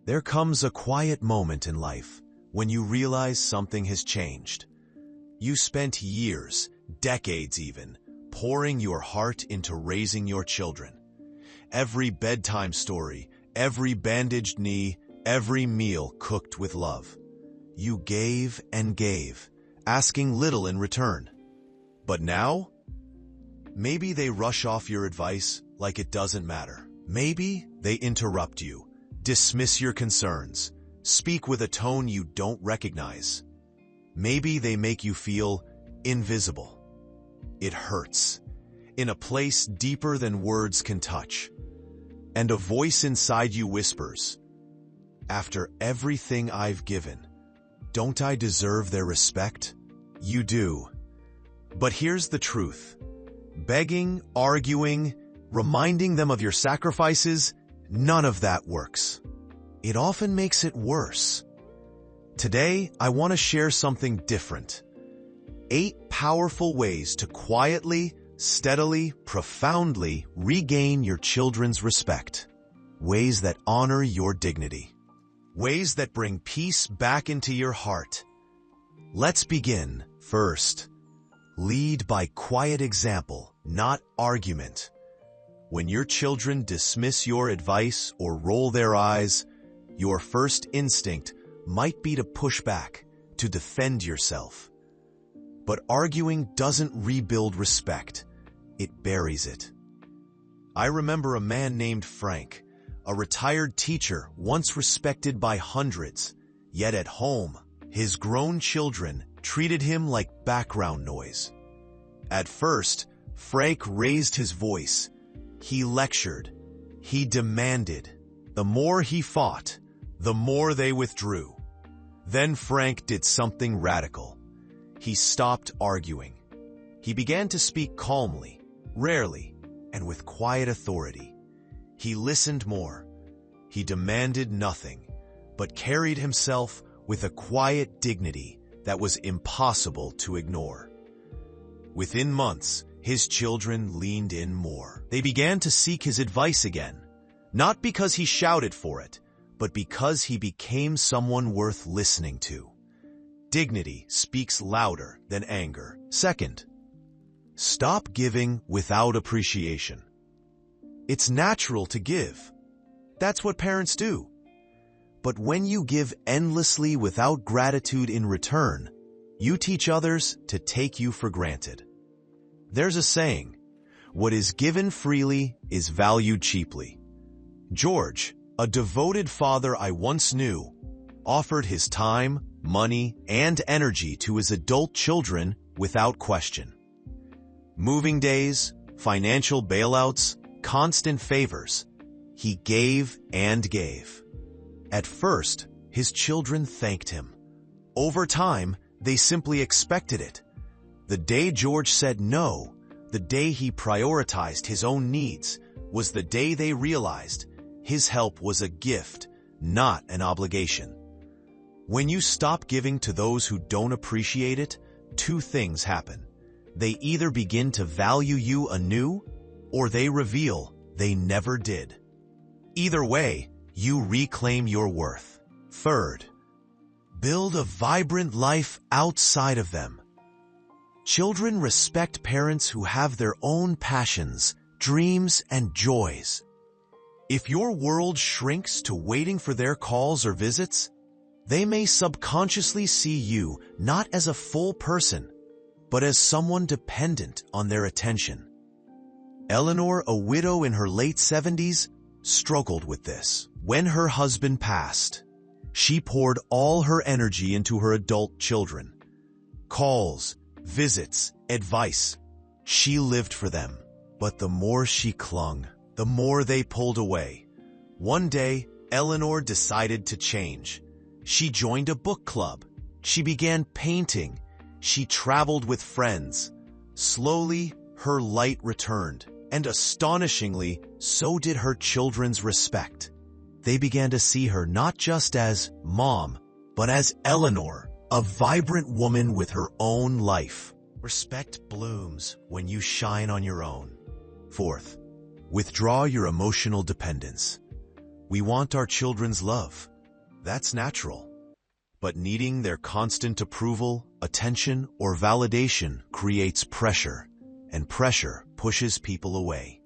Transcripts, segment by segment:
There comes a quiet moment in life when you realize something has changed. You spent years, decades even, pouring your heart into raising your children. Every bedtime story, every bandaged knee, every meal cooked with love. You gave and gave, asking little in return. But now, maybe they rush off your advice like it doesn't matter. Maybe they interrupt you, dismiss your concerns, speak with a tone you don't recognize. Maybe they make you feel invisible. It hurts, in a place deeper than words can touch. And a voice inside you whispers, "After everything I've given, don't I deserve their respect?" You do. But here's the truth. Begging, arguing, reminding them of your sacrifices, none of that works. It often makes it worse. Today, I want to share something different. 8 powerful ways to quietly, steadily, profoundly regain your children's respect. Ways that honor your dignity. Ways that bring peace back into your heart. Let's begin. First, lead by quiet example, not argument. When your children dismiss your advice or roll their eyes, your first instinct might be to push back, to defend yourself. But arguing doesn't rebuild respect, it buries it. I remember a man named Frank, a retired teacher once respected by hundreds, yet at home, his grown children treated him like background noise. At first, Frank raised his voice. He lectured. He demanded. The more he fought, the more they withdrew. Then Frank did something radical. He stopped arguing. He began to speak calmly, rarely, and with quiet authority. He listened more. He demanded nothing, but carried himself with a quiet dignity that was impossible to ignore. Within months, his children leaned in more. They began to seek his advice again, not because he shouted for it, but because he became someone worth listening to. Dignity speaks louder than anger. Second, stop giving without appreciation. It's natural to give. That's what parents do. But when you give endlessly without gratitude in return, you teach others to take you for granted. There's a saying, what is given freely is valued cheaply. George, a devoted father I once knew, offered his time, money, and energy to his adult children without question. Moving days, financial bailouts, constant favors. He gave and gave. At first, his children thanked him. Over time, they simply expected it. The day George said no, the day he prioritized his own needs, was the day they realized his help was a gift, not an obligation. When you stop giving to those who don't appreciate it, 2 things happen. They either begin to value you anew, or they reveal they never did. Either way, you reclaim your worth. Third, build a vibrant life outside of them. Children respect parents who have their own passions, dreams, and joys. If your world shrinks to waiting for their calls or visits, they may subconsciously see you not as a full person, but as someone dependent on their attention. Eleanor, a widow in her late 70s, struggled with this. When her husband passed, she poured all her energy into her adult children. Calls, visits, advice. She lived for them. But the more she clung, the more they pulled away. One day, Eleanor decided to change. She joined a book club. She began painting. She traveled with friends. Slowly, her light returned, and astonishingly, so did her children's respect. They began to see her not just as mom, but as Eleanor, a vibrant woman with her own life. Respect blooms when you shine on your own. Fourth, withdraw your emotional dependence. We want our children's love, That's natural. But needing their constant approval, attention, or validation creates pressure, and pressure pushes people away.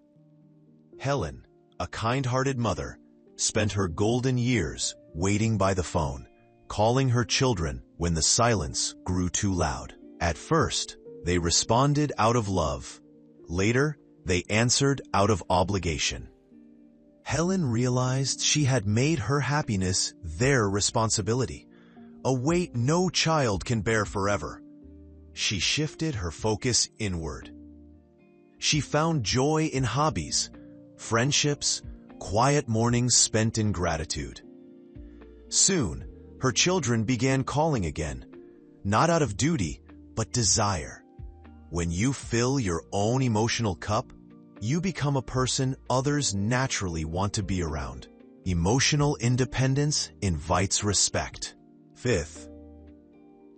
Helen, a kind-hearted mother, spent her golden years waiting by the phone, calling her children when the silence grew too loud. At first, they responded out of love. Later, they answered out of obligation. Helen realized she had made her happiness their responsibility, a weight no child can bear forever. She shifted her focus inward. She found joy in hobbies, friendships, quiet mornings spent in gratitude. Soon, her children began calling again, not out of duty, but desire. When you fill your own emotional cup, you become a person others naturally want to be around. Emotional independence invites respect. Fifth,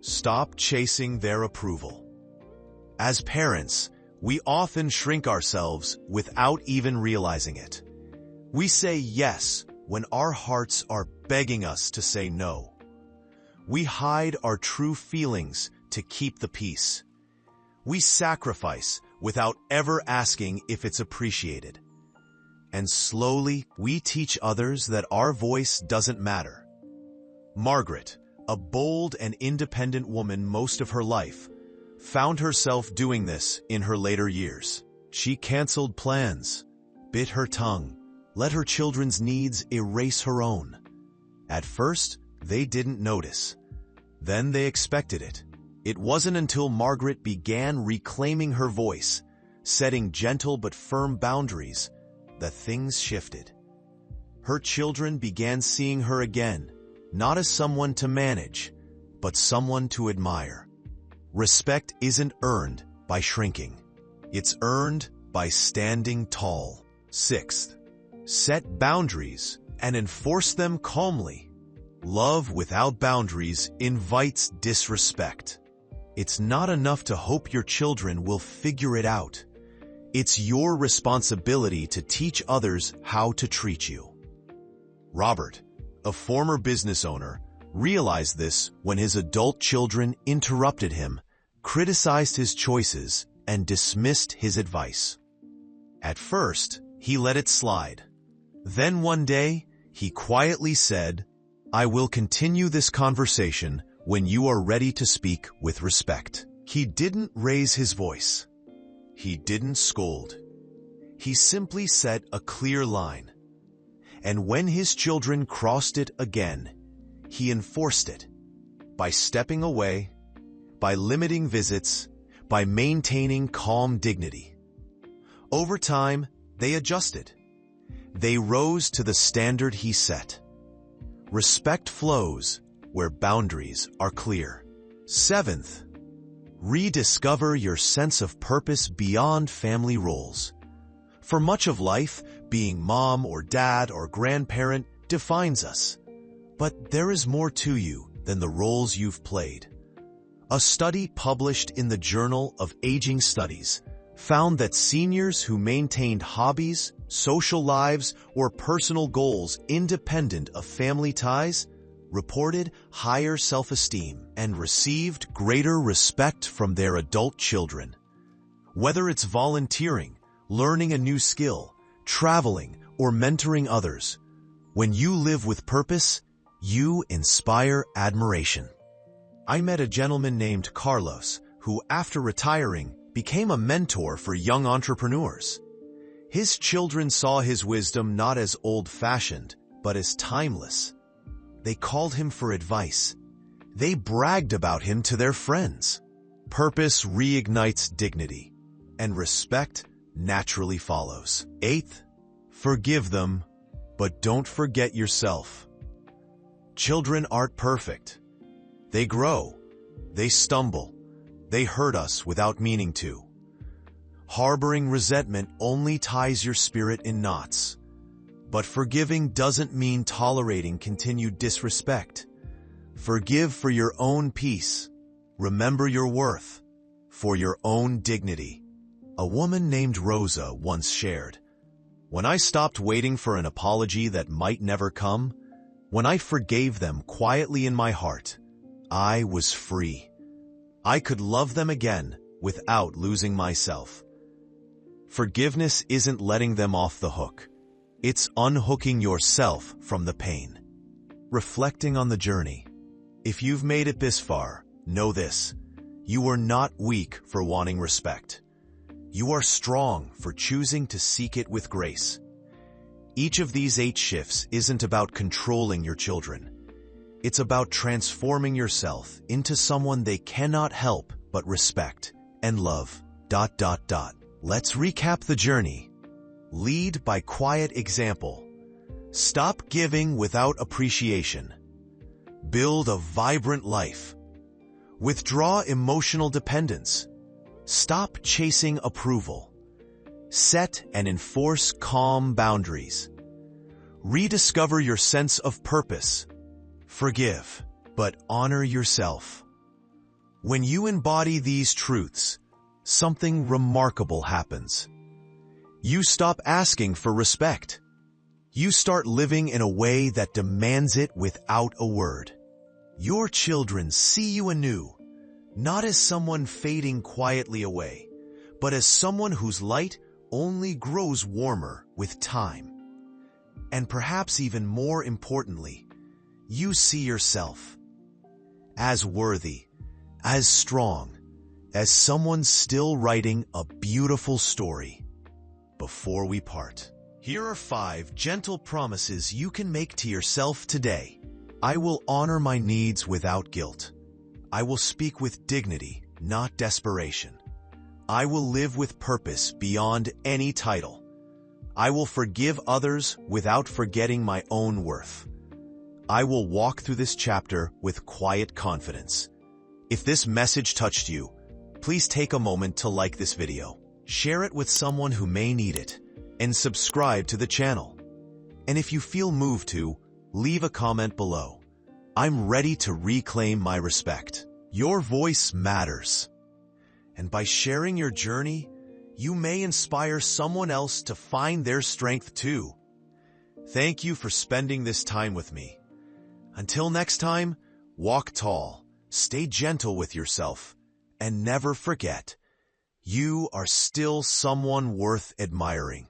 stop chasing their approval. As parents, we often shrink ourselves without even realizing it. We say yes when our hearts are begging us to say no. We hide our true feelings to keep the peace. We sacrifice without ever asking if it's appreciated. And slowly, we teach others that our voice doesn't matter. Margaret, a bold and independent woman most of her life, found herself doing this in her later years. She canceled plans, bit her tongue, let her children's needs erase her own. At first, they didn't notice. Then they expected it. It wasn't until Margaret began reclaiming her voice, setting gentle but firm boundaries, that things shifted. Her children began seeing her again, not as someone to manage, but someone to admire. Respect isn't earned by shrinking. It's earned by standing tall. Sixth, set boundaries and enforce them calmly. Love without boundaries invites disrespect. It's not enough to hope your children will figure it out. It's your responsibility to teach others how to treat you. Robert, a former business owner, realized this when his adult children interrupted him, criticized his choices, and dismissed his advice. At first, he let it slide. Then one day, he quietly said, "I will continue this conversation when you are ready to speak with respect." He didn't raise his voice. He didn't scold. He simply set a clear line. And when his children crossed it again, he enforced it by stepping away, by limiting visits, by maintaining calm dignity. Over time, they adjusted. They rose to the standard he set. Respect flows where boundaries are clear. Seventh, rediscover your sense of purpose beyond family roles. For much of life, being mom or dad or grandparent defines us. But there is more to you than the roles you've played. A study published in the Journal of Aging Studies found that seniors who maintained hobbies, social lives, or personal goals independent of family ties reported higher self-esteem and received greater respect from their adult children. Whether it's volunteering, learning a new skill, traveling, or mentoring others, when you live with purpose, you inspire admiration. I met a gentleman named Carlos who, after retiring, became a mentor for young entrepreneurs. His children saw his wisdom not as old-fashioned, but as timeless. They called him for advice. They bragged about him to their friends. Purpose reignites dignity, and respect naturally follows. Eighth, forgive them, but don't forget yourself. Children aren't perfect. They grow, they stumble, they hurt us without meaning to. Harboring resentment only ties your spirit in knots. But forgiving doesn't mean tolerating continued disrespect. Forgive for your own peace. Remember your worth, for your own dignity. A woman named Rosa once shared, "When I stopped waiting for an apology that might never come, When I forgave them quietly in my heart, I was free. I could love them again without losing myself. Forgiveness isn't letting them off the hook. It's unhooking yourself from the pain. Reflecting on the journey. If you've made it this far, know this. You are not weak for wanting respect. You are strong for choosing to seek it with grace. Each of these 8 shifts isn't about controlling your children. It's about transforming yourself into someone they cannot help but respect and love. Let's recap the journey. Lead by quiet example. Stop giving without appreciation. Build a vibrant life. Withdraw emotional dependence. Stop chasing approval. Set and enforce calm boundaries. Rediscover your sense of purpose. Forgive, but honor yourself. When you embody these truths, something remarkable happens. You stop asking for respect. You start living in a way that demands it without a word. Your children see you anew, not as someone fading quietly away, but as someone whose light only grows warmer with time. And perhaps even more importantly, you see yourself as worthy, as strong, as someone still writing a beautiful story. Before we part, here are 5 gentle promises you can make to yourself today. I will honor my needs without guilt. I will speak with dignity, not desperation. I will live with purpose beyond any title. I will forgive others without forgetting my own worth. I will walk through this chapter with quiet confidence. If this message touched you, please take a moment to like this video, share it with someone who may need it, and subscribe to the channel. And if you feel moved to, leave a comment below. I'm ready to reclaim my respect. Your voice matters. And by sharing your journey, you may inspire someone else to find their strength too. Thank you for spending this time with me. Until next time, walk tall, stay gentle with yourself, and never forget, you are still someone worth admiring.